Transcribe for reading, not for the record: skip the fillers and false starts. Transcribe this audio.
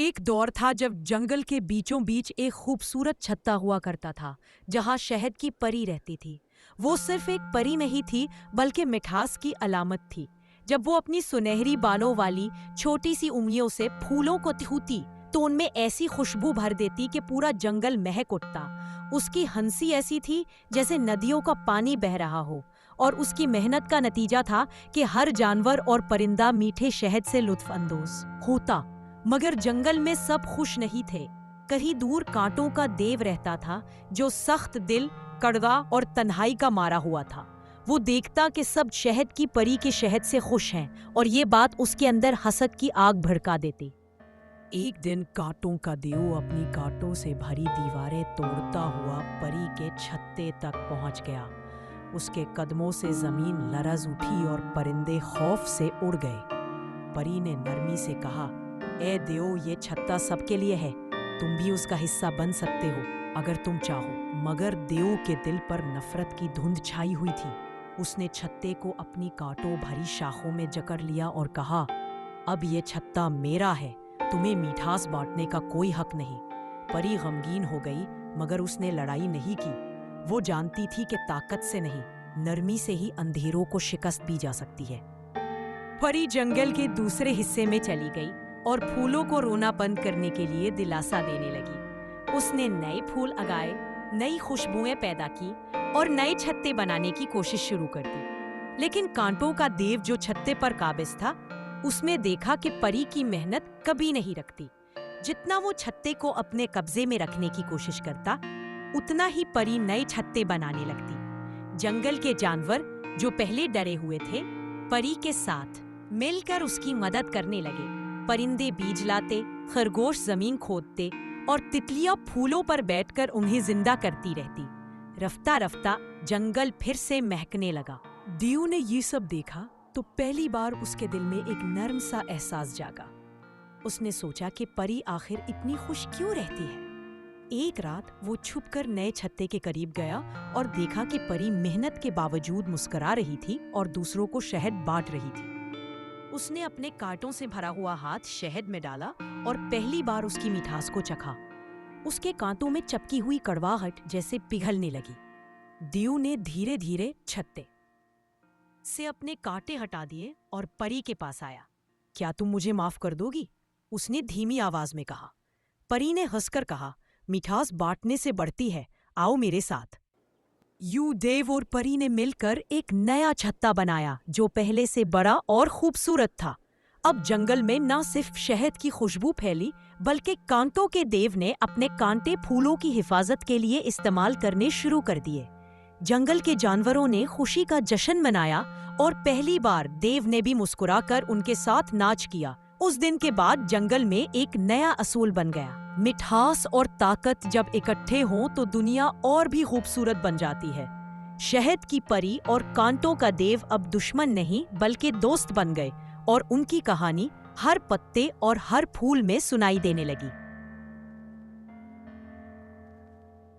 एक दौर था जब जंगल के बीचों बीच एक खूबसूरत छत्ता हुआ करता था जहां शहद की परी रहती थी। वो सिर्फ एक परी नहीं थी बल्कि मिठास की अलामत थी। जब वो अपनी सुनहरी बालों वाली छोटी सी उंगलियों से फूलों को छूती तो उनमें ऐसी खुशबू भर देती कि पूरा जंगल महक उठता। उसकी हंसी ऐसी थी जैसे नदियों का पानी बह रहा हो, और उसकी मेहनत का नतीजा था कि हर जानवर और परिंदा मीठे शहद से लुत्फ अंदोज होता। मगर जंगल में सब खुश नहीं थे। कहीं दूर कांटों का देव रहता था जो सख्त दिल, कड़वा और तन्हाई का मारा हुआ था। वो देखता कि सब शहद की परी के शहद से खुश हैं और ये बात उसके अंदर हसद की आग भड़का देती। एक दिन कांटों का देव अपनी कांटों से भरी दीवारें तोड़ता हुआ परी के छत्ते तक पहुंच गया। उसके कदमों से जमीन लरज उठी और परिंदे खौफ से उड़ गए। परी ने नरमी से कहा, ए देव, ये छत्ता सबके लिए है, तुम भी उसका हिस्सा बन सकते हो अगर तुम चाहो। मगर देव के दिल पर नफरत की धुंध छाई हुई थी। उसने छत्ते को अपनी कांटों भरी शाखों में जकड़ लिया और कहा, अब ये छत्ता मेरा है, तुम्हें मिठास बांटने का कोई हक नहीं। परी गमगीन हो गई, मगर उसने लड़ाई नहीं की। वो जानती थी कि ताकत से नहीं, नरमी से ही अंधेरों को शिकस्त दी जा सकती है। परी जंगल के दूसरे हिस्से में चली गई और फूलों को रोना बंद करने के लिए दिलासा देने लगी। उसने नए फूल उगाए, नई खुशबुएं पैदा की और नए छत्ते बनाने की कोशिश शुरू कर दी। लेकिन कांटों का देव जो छत्ते पर काबिज था, उसने देखा कि परी की मेहनत कभी नहीं रखती। जितना वो छत्ते को अपने कब्जे में रखने की कोशिश करता, उतना ही परी नए छत्ते बनाने लगती। जंगल के जानवर जो पहले डरे हुए थे, परी के साथ मिलकर उसकी मदद करने लगे। परिंदे बीज लाते, खरगोश जमीन खोदते और तितलियां फूलों पर बैठकर उन्हें जिंदा करती रहती। रफ्ता रफ्ता जंगल फिर से महकने लगा। देव ने ये सब देखा तो पहली बार उसके दिल में एक नर्म सा एहसास जागा। उसने सोचा कि परी आखिर इतनी खुश क्यों रहती है। एक रात वो छुपकर नए छत्ते के करीब गया और देखा कि परी मेहनत के बावजूद मुस्कुरा रही थी और दूसरों को शहद बांट रही थी। उसने अपने कांटों से भरा हुआ हाथ शहद में डाला और पहली बार उसकी मिठास को चखा। उसके कांटों में चपकी हुई कड़वाहट जैसे पिघलने लगी। देव ने धीरे धीरे छत्ते से अपने कांटे हटा दिए और परी के पास आया। क्या तुम मुझे माफ कर दोगी? उसने धीमी आवाज में कहा। परी ने हंसकर कहा, मिठास बांटने से बढ़ती है, आओ मेरे साथ। देव और परी ने मिलकर एक नया छत्ता बनाया जो पहले से बड़ा और खूबसूरत था। अब जंगल में न सिर्फ शहद की खुशबू फैली, बल्कि कांटों के देव ने अपने कांटे फूलों की हिफाजत के लिए इस्तेमाल करने शुरू कर दिए। जंगल के जानवरों ने खुशी का जश्न मनाया और पहली बार देव ने भी मुस्कुराकर उनके साथ नाच किया। उस दिन के बाद जंगल में एक नया असूल बन गया, मिठास और ताकत जब इकट्ठे हों तो दुनिया और भी खूबसूरत बन जाती है। शहद की परी और कांटों का देव अब दुश्मन नहीं बल्कि दोस्त बन गए और उनकी कहानी हर पत्ते और हर फूल में सुनाई देने लगी।